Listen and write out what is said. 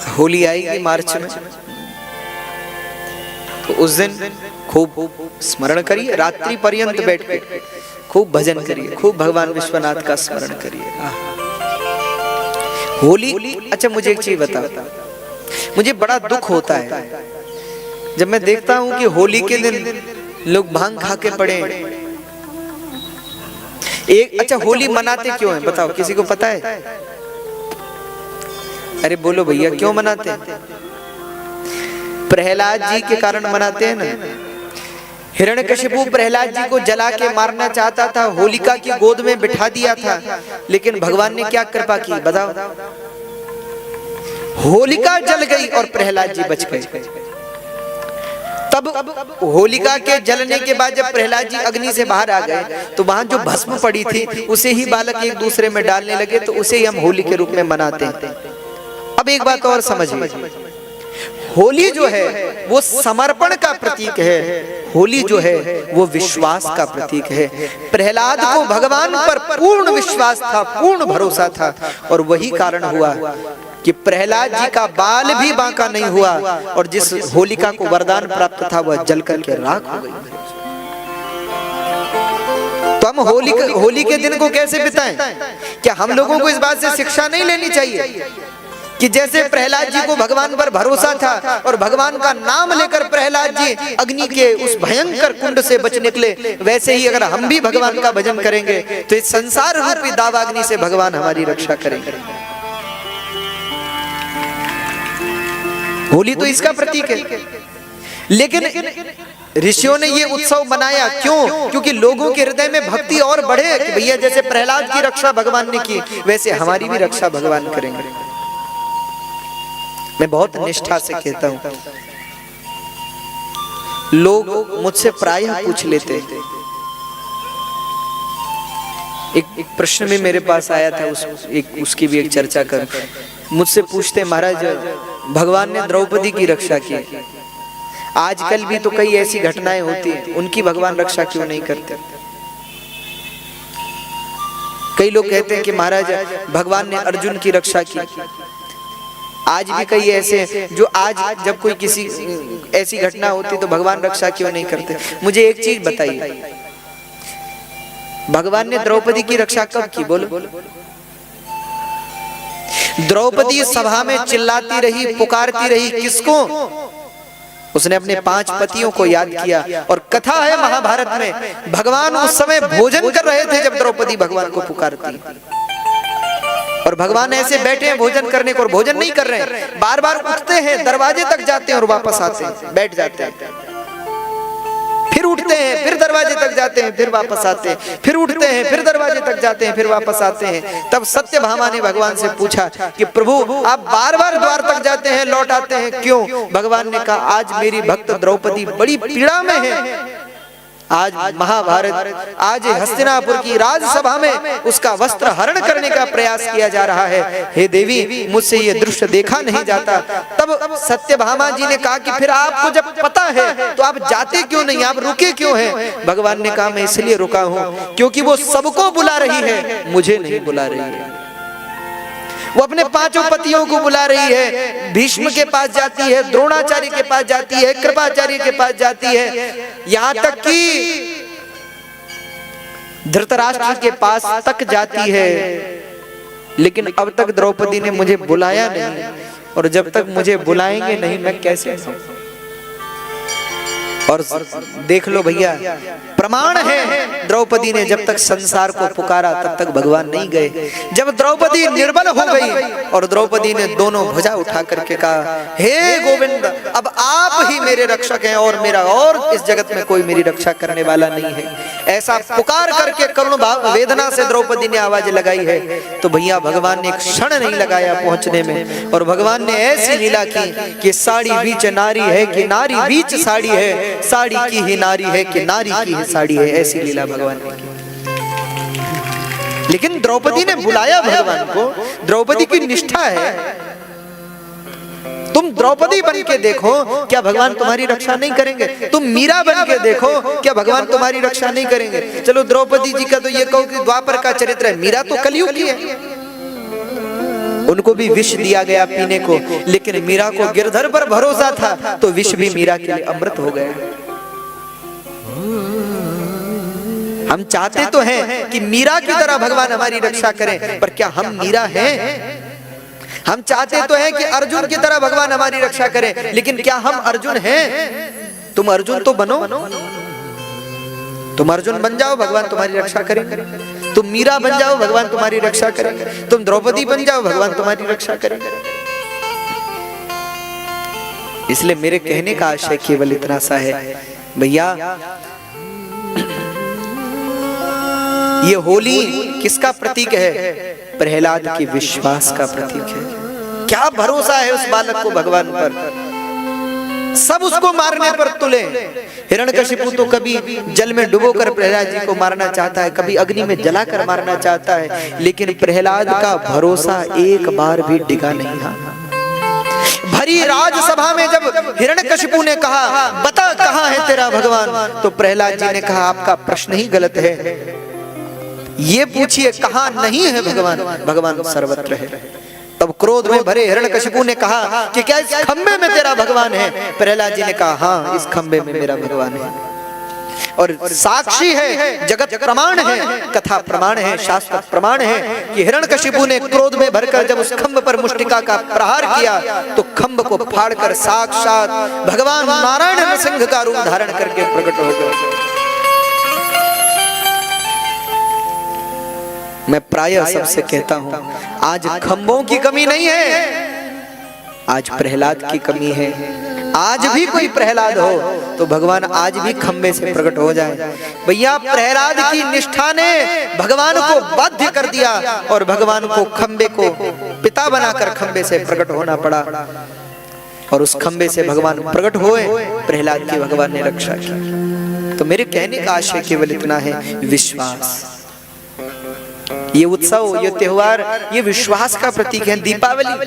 होली आएगी मार्च में, तो उस दिन खूब स्मरण करिए, रात्रि पर्यंत बैठ के खूब भजन करिए, खूब भगवान विश्वनाथ का स्मरण करिए। होली, अच्छा मुझे एक चीज बता, मुझे बड़ा दुख होता है जब मैं देखता हूं कि होली के दिन लोग भांग खा के पड़े। एक अच्छा, होली मनाते क्यों हैं बताओ, किसी को पता है? अरे बोलो भैया, क्यों मनाते हैं? प्रहलाद जी के कारण मनाते हैं ना। हिरण्यकशिपु प्रहलाद जी को जला के मारना चाहता था, होलिका की गोद में बिठा दिया था, लेकिन भगवान ने क्या कृपा की बताओ? होलिका जल गई और प्रहलाद जी बच गए। तब होलिका के जलने के बाद जब प्रहलाद जी अग्नि से बाहर आ गए, तो वहां जो भस्म पड़ी थी उसे ही बालक एक दूसरे में डालने लगे, तो उसे ही हम होली के रूप में मनाते हैं। अब एक बात और समझिए, होली जो है वो समर्पण का प्रतीक है, होली जो है वो विश्वास का प्रतीक है। प्रहलाद को भगवान पर पूर्ण विश्वास था, पूर्ण भरोसा था, और वही कारण हुआ कि प्रहलाद जी का बाल भी बांका नहीं हुआ, और जिस होलिका को वरदान प्राप्त था वह जल करके राख हो गई। तो हम होली के दिन को कैसे बिताएं? क्या हम लोगों को इस बात से शिक्षा नहीं लेनी चाहिए कि जैसे प्रहलाद जी को भगवान पर भरोसा था और भगवान का नाम लेकर प्रहलाद जी अग्नि के उस भयंकर कुंड से बच निकले, वैसे ही अगर हम भी भगवान का भजन करेंगे तो इस संसार रूपी दावाग्नि से भगवान हमारी रक्षा करेंगे। होली तो इसका प्रतीक है, लेकिन ऋषियों ने ये उत्सव मनाया क्यों? क्योंकि लोगों के हृदय में भक्ति और बढ़े कि भैया जैसे प्रहलाद की रक्षा भगवान ने की, वैसे हमारी भी रक्षा भगवान करेंगे। मैं बहुत निष्ठा से कहता हूं, लोग मुझसे प्रायः पूछ लेते, एक प्रश्न में मेरे पास आया था, उसकी भी एक चर्चा कर, मुझसे पूछते महाराज भगवान ने द्रौपदी की रक्षा की, आजकल भी तो कई ऐसी घटनाएं होती हैं, उनकी भगवान रक्षा क्यों नहीं करते? कई लोग कहते हैं कि महाराज भगवान ने अर्जुन की रक्षा की, आज भी कई ऐसे जो आज जब कोई किसी ऐसी घटना होती तो भगवान रक्षा क्यों नहीं करते? मुझे एक चीज बताइए, भगवान ने द्रौपदी की रक्षा कब की? बोलो। द्रौपदी सभा में चिल्लाती रही, पुकारती रही, किसको? उसने अपने 5 पतियों को याद किया, और कथा है महाभारत में भगवान उस समय भोजन कर रहे थे जब द्रौपदी भगवान को पुकारती, और भगवान ऐसे बैठे हैं भोजन करने को और भोजन नहीं कर रहे हैं, बार बार उठते हैं, दरवाजे तक जाते हैं और वापस आते हैं, बैठ जाते हैं, फिर उठते हैं, फिर दरवाजे तक जाते हैं, फिर वापस आते हैं, फिर उठते हैं, फिर दरवाजे तक जाते हैं, फिर वापस आते हैं। तब सत्यभामा ने भगवान से पूछा कि प्रभु आप बार बार द्वार तक जाते हैं, लौट आते हैं, क्यों? भगवान ने कहा आज मेरी भक्त द्रौपदी बड़ी पीड़ा में है, आज महाभारत, आज हस्तिनापुर की राजसभा में उसका वस्त्र हरण करने का प्रयास किया जा रहा है, हे देवी मुझसे ये दृश्य देखा नहीं जाता। तब सत्यभामा जी ने कहा कि फिर आपको जब पता है तो आप जाते क्यों नहीं, आप रुके क्यों हैं? भगवान ने कहा मैं इसलिए रुका हूं क्योंकि वो सबको बुला रही है, मुझे नहीं बुला रही है। वो अपने 5 पतियों को बुला रही है, भीष्म के पास जाती है, द्रोणाचार्य के पास जाती है, कृपाचार्य के पास जाती है, यहाँ तक कि धृतराष्ट्र के पास तक जाती है, लेकिन अब तक द्रौपदी ने मुझे बुलाया नहीं, और जब तक मुझे बुलाएंगे नहीं मैं कैसे आऊं? और देख लो भैया, प्रमाण है द्रौपदी ने जब तक संसार को पुकारा तब तक भगवान नहीं गए। जब द्रौपदी निर्बल हो गई और द्रौपदी ने दोनों भुजा उठा करके कहा हे गोविंद अब आप ही मेरे रक्षक हैं और मेरा और इस जगत में कोई मेरी रक्षा करने वाला नहीं है, ऐसा पुकार करके करुण भाव वेदना से द्रौपदी ने आवाज लगाई है, तो भैया भगवान ने एक क्षण नहीं लगाया पहुंचने में, और भगवान ने ऐसी लीला की कि साड़ी बीच नारी है कि नारी बीच साड़ी है, साड़ी की ही नारी है कि नारी की ही साड़ी है, ऐसी लीला भगवान ने की। लेकिन द्रौपदी ने बुलाया भगवान को, द्रौपदी की निष्ठा है। तुम द्रौपदी बन के देखो, क्या भगवान तुम्हारी रक्षा नहीं करेंगे? तुम मीरा बन के देखो, क्या भगवान तुम्हारी रक्षा नहीं करेंगे? चलो द्रौपदी जी का तो ये कहो कि द्वापर का चरित्र है, मीरा तो कलयुग की है, उनको भी विष दिया गया पीने को, लेकिन मीरा को गिरधर पर भरोसा था तो विष भी मीरा के लिए अमृत हो गया। हम चाहते तो हैं कि मीरा की तरह भगवान हमारी रक्षा करें, पर क्या हम मीरा हैं? हम चाहते तो हैं कि अर्जुन की तरह भगवान हमारी रक्षा करें, लेकिन क्या हम अर्जुन हैं? तुम अर्जुन तो बनो, तुम अर्जुन बन जाओ, भगवान तुम्हारी रक्षा करेंगे। तुम मीरा बन जाओ, भगवान तुम्हारी रक्षा करेंगे। तुम द्रौपदी बन जाओ, भगवान तुम्हारी रक्षा करेंगे। इसलिए मेरे कहने का आशय केवल इतना सा है, भैया ये होली किसका प्रतीक है? प्रहलाद के विश्वास का प्रतीक है। क्या भरोसा है उस बालक को भगवान पर। सब उसको मारने पर तुले। हिरण्यकशिपु तो कभी जल में डुबोकर प्रहलाद जी को मारना चाहता है, कभी अग्नि में जलाकर मारना चाहता है, लेकिन प्रहलाद का भरोसा एक बार भी डिगा नहीं है। भरी राजसभा में जब हिरण्यकशिपु ने कहा बता कहां है तेरा भगवान, तो प्रहलाद जी ने कहा आपका प्रश्न ही गलत है, ये पूछिए कहां नहीं है भगवान, भगवान सर्वत्र है। तब क्रोध में भरे हिरण्यकशिपु ने कहा कि क्या इस खंबे में तेरा भगवान है? प्रहलाद जी ने कहा हाँ, इस खंबे में मेरा भगवान है। और साक्षी है, जगत प्रमाण है, कथा प्रमाण है, शास्त्र प्रमाण है कि हिरण्यकशिपु ने क्रोध में भरकर जब उस खंब पर मुष्टिका का प्रहार किया तो खंब को फाड़कर साक्षात भगवान नारायण नरसिंह का रूप धारण करके प्रकट हो गए। मैं प्रायः सबसे कहता हूं, आज खंभों की कमी नहीं है, आज प्रहलाद की कमी है। आज भी कोई प्रहलाद हो तो भगवान आज भी खंबे से प्रकट हो जाए। भैया प्रहलाद की निष्ठा ने भगवान को बाध्य कर दिया और भगवान को खंबे को पिता बनाकर खंबे से प्रकट होना पड़ा, और उस खंबे से भगवान प्रकट हुए, प्रहलाद की भगवान ने रक्षा की। तो मेरे कहने का आशय केवल इतना है, विश्वास। ये उत्सव, ये त्योहार, ये विश्वास का प्रतीक है। दीपावली